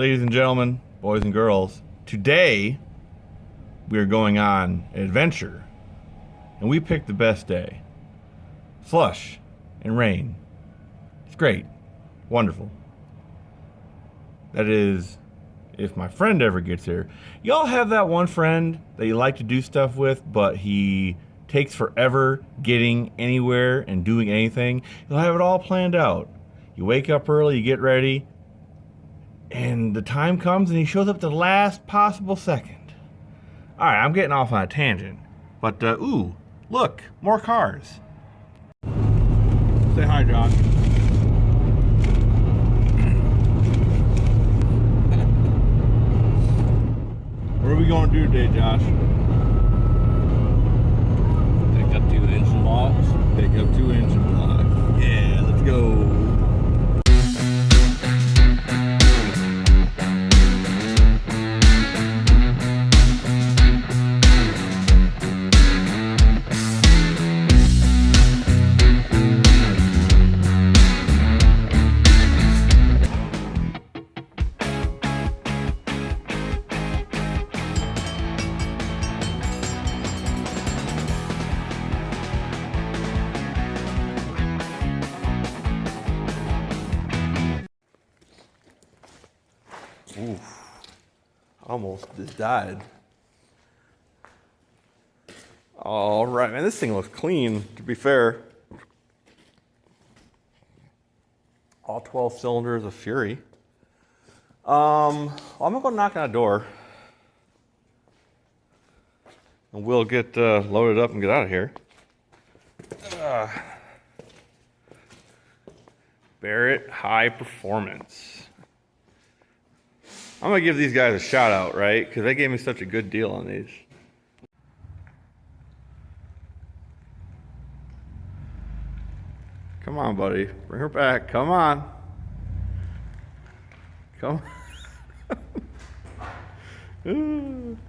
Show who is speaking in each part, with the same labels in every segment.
Speaker 1: Ladies and gentlemen, boys and girls, today we are going on an adventure, and we picked the best day. Slush and rain. It's great. Wonderful. That is, if my friend ever gets here. Y'all have that one friend that you like to do stuff with, but he takes forever getting anywhere and doing anything. You'll have it all planned out. You wake up early, you get ready, and the time comes and he shows up at the last possible second. All right, I'm getting off on a tangent, but ooh, look, more cars. Say hi, Josh. What are we going to do today, Josh?
Speaker 2: Pick up 2 engine blocks.
Speaker 1: Pick up 2 engine blocks. Yeah, let's go. Oof. Almost just died. All right, man, this thing looks clean, to be fair. All 12 cylinders of fury. I'm gonna go knock on a door. And we'll get loaded up and get out of here. Barrett High Performance. I'm gonna give these guys a shout out, right? Because they gave me such a good deal on these. Come on, buddy. Bring her back. Come on. Come on.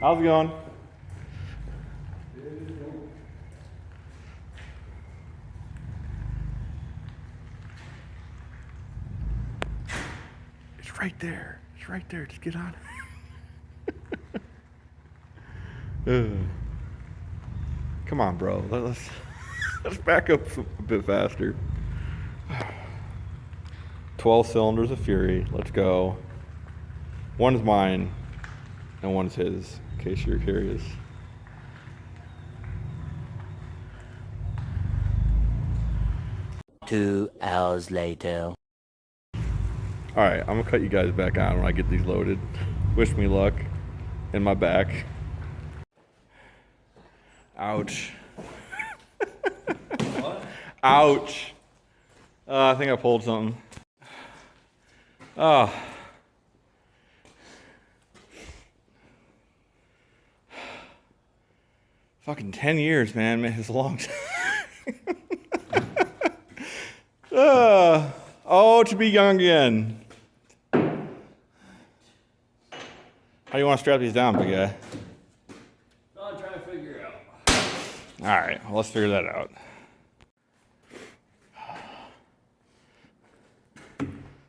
Speaker 1: How's it going? Right there. It's right there. Just get on it. Come on, bro. Let's back up a bit faster. 12 cylinders of fury. Let's go. One is mine, and one is his, in case you're curious.
Speaker 3: Two hours later.
Speaker 1: All right, I'm gonna cut you guys back on when I get these loaded. Wish me luck in my back. Ouch.
Speaker 2: What?
Speaker 1: Ouch. I think I pulled something. Oh. Fucking 10 years, man. It's a long time. Oh, to be young again. How do you want to strap these down, big guy?
Speaker 2: I'm trying to figure it out.
Speaker 1: All right, well, let's figure that out.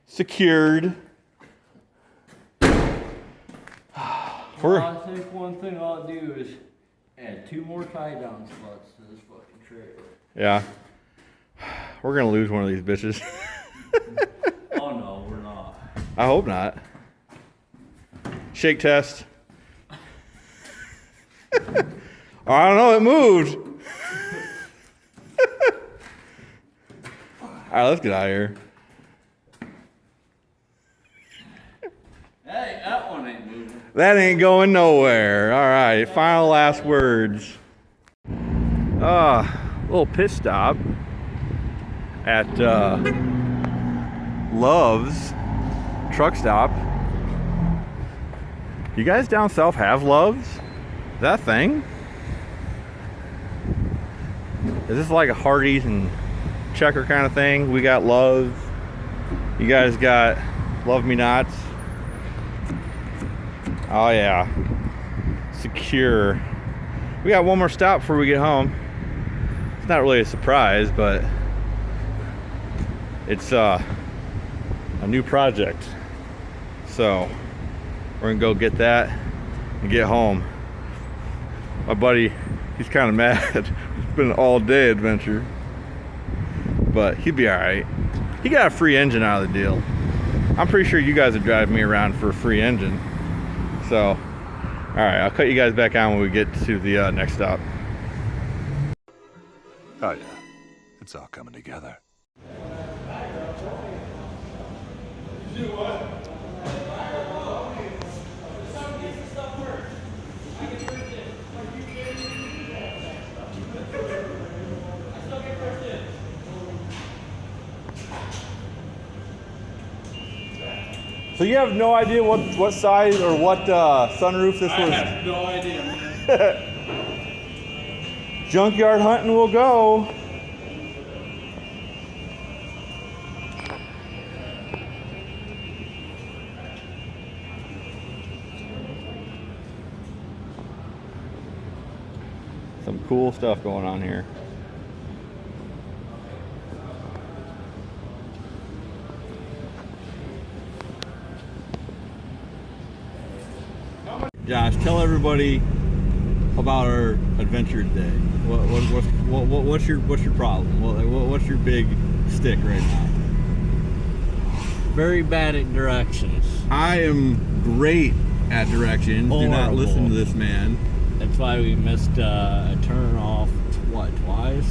Speaker 1: Secured.
Speaker 2: I think one thing I'll do is add 2 more tie-down spots to this fucking trailer.
Speaker 1: Yeah. We're going to lose one of these bitches.
Speaker 2: Oh no, we're not.
Speaker 1: I hope not. Shake test. I don't know, it moved. All right, let's get out of here.
Speaker 2: Hey, that one ain't moving.
Speaker 1: That ain't going nowhere. All right, final last words. Little pit stop at Love's truck stop. You guys down south have Love's? Is that a thing? Is this like a Hardee's and Checker kind of thing? We got Love's. You guys got Love Me Nots. Oh yeah. Secure. We got one more stop before we get home. It's not really a surprise, but it's a new project. So we're gonna go get that and get home. My buddy, he's kind of mad. It's been an all-day adventure, but he'd be all right. He got a free engine out of the deal. I'm pretty sure you guys would drive me around for a free engine. So, all right, I'll cut you guys back on when we get to the next stop.
Speaker 4: Oh yeah, it's all coming together.
Speaker 1: So you have no idea what size or what sunroof this was?
Speaker 2: I have no idea, man.
Speaker 1: Junkyard hunting will go. Some cool stuff going on here. Josh, tell everybody about our adventure today. What's your problem? What's your big stick right now?
Speaker 2: Very bad at directions.
Speaker 1: I am great at directions. Do not
Speaker 2: Horrible.
Speaker 1: listen to this man.
Speaker 2: That's why we missed a turn off, twice?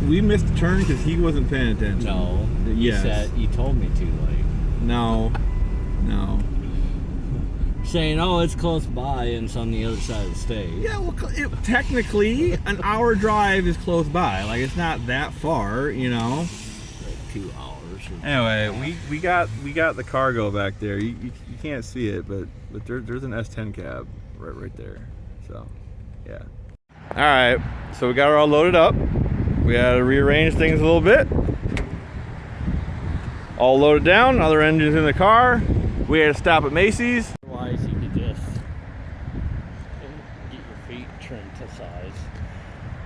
Speaker 1: We missed a turn because he wasn't paying attention.
Speaker 2: No.
Speaker 1: Yes.
Speaker 2: You told me too late.
Speaker 1: No.
Speaker 2: Saying, oh, it's close by and it's on the other side of the state.
Speaker 1: Yeah, well, technically, an hour drive is close by. Like, it's not that far, you know.
Speaker 2: Like 2 hours.
Speaker 1: Anyway, we got the cargo back there. You can't see it, but there's an S10 cab right there. So, yeah. All right, so we got her all loaded up. We had to rearrange things a little bit. All loaded down. Other engines in the car. We had to stop at Macy's.
Speaker 2: Otherwise, you could just get your feet trimmed to size.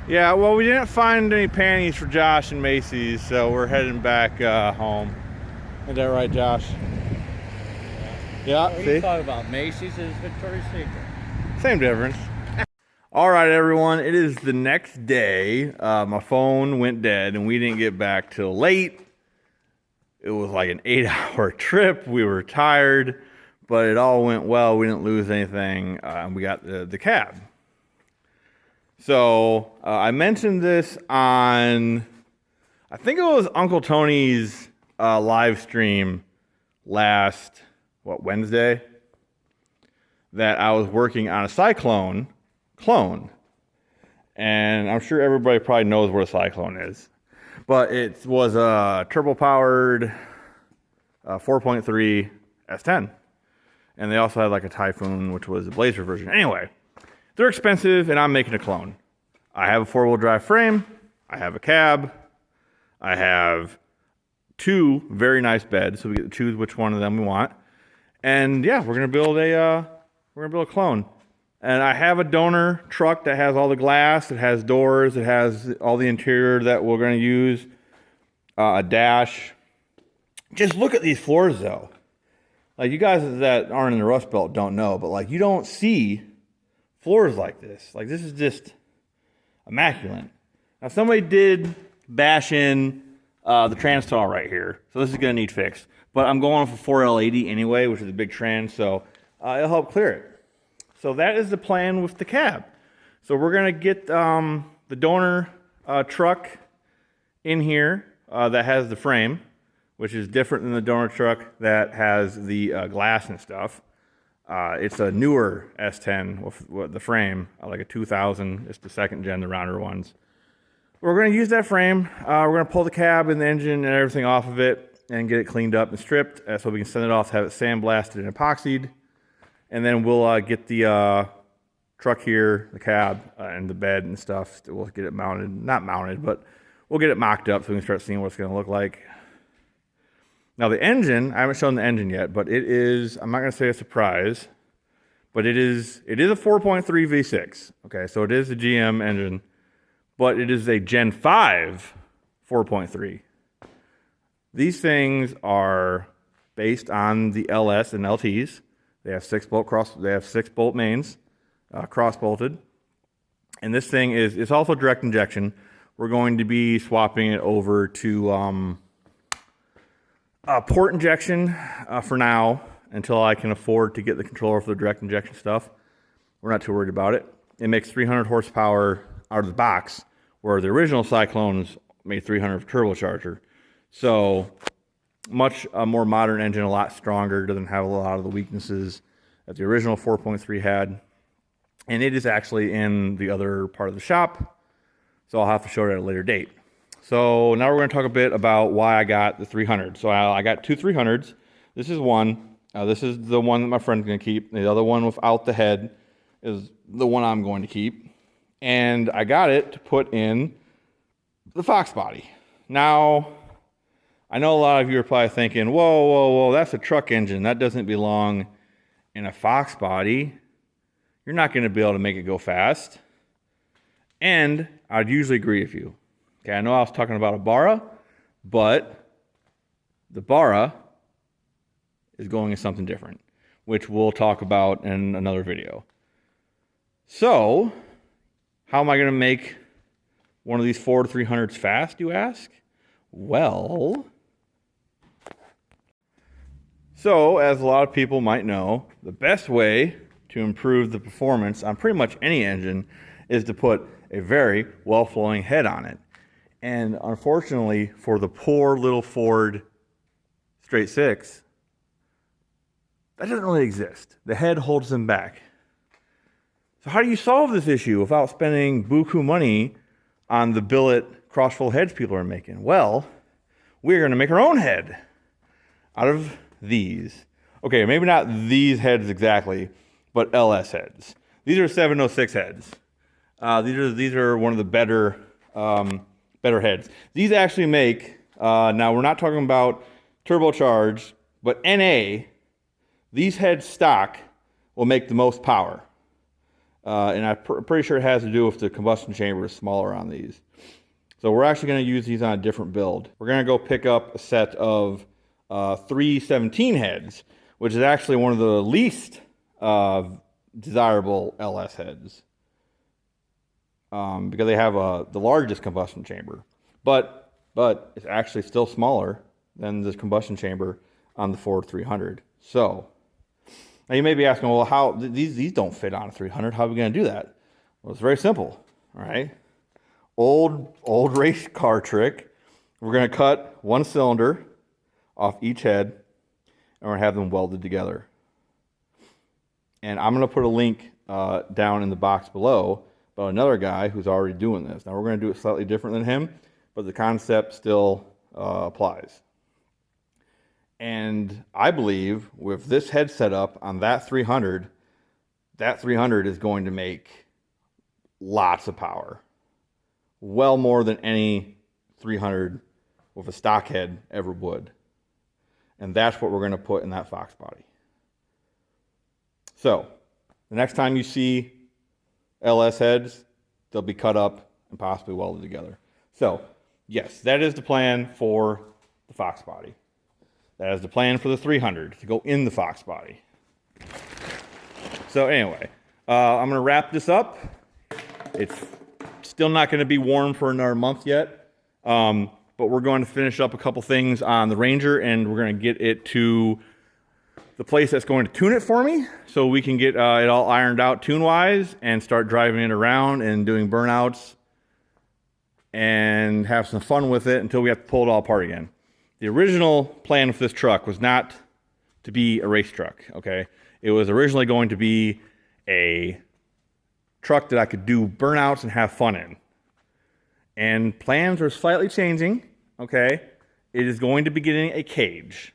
Speaker 1: Yeah, well, we didn't find any panties for Josh and Macy's, so we're heading back home. Is that right, Josh? Yeah,
Speaker 2: What are
Speaker 1: see?
Speaker 2: you talking about? Macy's is Victoria's Secret.
Speaker 1: Same difference. All right, everyone, it is the next day. My phone went dead, and we didn't get back till late. It was like an 8-hour trip. We were tired, but it all went well. We didn't lose anything, and we got the cab. So I mentioned this on, I think it was Uncle Tony's live stream last, Wednesday? That I was working on a Cyclone clone. And I'm sure everybody probably knows what a Cyclone is. But it was a turbo-powered 4.3 S10. And they also had like a Typhoon, which was a Blazer version. Anyway, they're expensive, and I'm making a clone. I have a four-wheel drive frame. I have a cab. I have 2 very nice beds, so we get to choose which one of them we want. And yeah, we're gonna build a clone. And I have a donor truck that has all the glass, it has doors, it has all the interior that we're gonna use, a dash. Just look at these floors though. Like, you guys that aren't in the Rust Belt don't know, but like, you don't see floors like this. Like, this is just immaculate. Now, somebody did bash in the trans tall right here, so this is gonna need fixed. But I'm going for 4L80 anyway, which is a big trans, so it'll help clear it. So that is the plan with the cab. So we're gonna get the donor truck in here that has the frame, which is different than the donor truck that has the glass and stuff. It's a newer S10 with the frame, like a 2000. It's the second gen, the rounder ones. We're going to use that frame. We're going to pull the cab and the engine and everything off of it and get it cleaned up and stripped so we can send it off, have it sandblasted and epoxied. And then we'll get the truck here, the cab, and the bed and stuff. We'll get it mounted, not mounted, but we'll get it mocked up so we can start seeing what it's going to look like. Now the engine, I haven't shown the engine yet, but it is, I'm not going to say a surprise, but it is a 4.3 V6. Okay, so it is a GM engine, but it is a Gen 5 4.3. These things are based on the LS and LTs. They have 6-bolt mains, cross bolted. And this thing it's also direct injection. We're going to be swapping it over to port injection for now until I can afford to get the controller for the direct injection stuff. We're not too worried about it. It makes 300 horsepower out of the box, where the original Cyclones made 300 turbocharger. So much more modern engine, a lot stronger, doesn't have a lot of the weaknesses that the original 4.3 had. And it is actually in the other part of the shop, so I'll have to show it at a later date. So now we're going to talk a bit about why I got the 300. So I got two 300s. This is one. This is the one that my friend's going to keep. The other one without the head is the one I'm going to keep. And I got it to put in the Foxbody. Now, I know a lot of you are probably thinking, whoa, that's a truck engine. That doesn't belong in a Foxbody. You're not going to be able to make it go fast. And I'd usually agree with you. Okay, I know I was talking about a Barra, but the Barra is going in something different, which we'll talk about in another video. So, how am I going to make one of these Ford 300s fast, you ask? Well, so as a lot of people might know, the best way to improve the performance on pretty much any engine is to put a very well-flowing head on it. And unfortunately, for the poor little Ford straight six, that doesn't really exist. The head holds them back. So how do you solve this issue without spending buku money on the billet crossfold heads people are making? Well, we're going to make our own head out of these. Okay, maybe not these heads exactly, but LS heads. These are 706 heads. These are one of the better heads. These actually make, now we're not talking about turbocharged, but NA, these heads stock will make the most power. And I'm pretty sure it has to do with the combustion chamber is smaller on these. So we're actually going to use these on a different build. We're going to go pick up a set of 317 heads, which is actually one of the least desirable LS heads. Because they have the largest combustion chamber. But it's actually still smaller than the combustion chamber on the Ford 300. So, now you may be asking, well, how these don't fit on a 300. How are we going to do that? Well, it's very simple. All right, old race car trick. We're going to cut one cylinder off each head, and we're going to have them welded together. And I'm going to put a link down in the box below about another guy who's already doing this. Now we're going to do it slightly different than him, but the concept still applies. And I believe with this head setup on that 300 is going to make lots of power. Well more than any 300 with a stock head ever would. And that's what we're going to put in that Foxbody. So, the next time you see LS heads, they'll be cut up and possibly welded together. So, yes, that is the plan for the Foxbody. That is the plan for the 300 to go in the Foxbody. So anyway, I'm going to wrap this up. It's still not going to be warm for another month yet, but we're going to finish up a couple things on the Ranger, and we're going to get it to the place that's going to tune it for me, so we can get it all ironed out tune-wise and start driving it around and doing burnouts and have some fun with it until we have to pull it all apart again. The original plan for this truck was not to be a race truck, okay? It was originally going to be a truck that I could do burnouts and have fun in. And plans are slightly changing, okay? It is going to be getting a cage.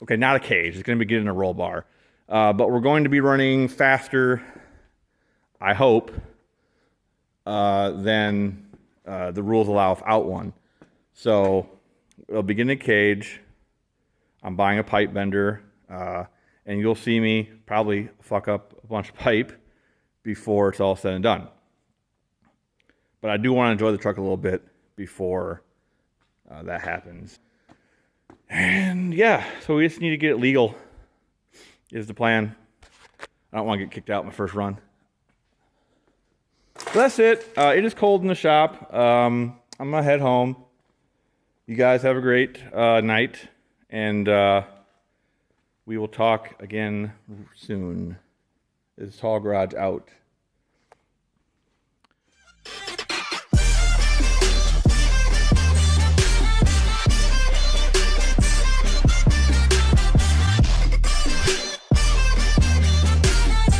Speaker 1: Okay, not a cage. It's going to be getting a roll bar. But we're going to be running faster, I hope, than the rules allow without one. So it'll be getting a cage. I'm buying a pipe bender. And you'll see me probably fuck up a bunch of pipe before it's all said and done. But I do want to enjoy the truck a little bit before that happens. And yeah, so we just need to get it legal is the plan. I don't want to get kicked out in my first run. So that's it. It is cold in the shop. I'm going to head home. You guys have a great night. And we will talk again soon. Is Tall Garage out.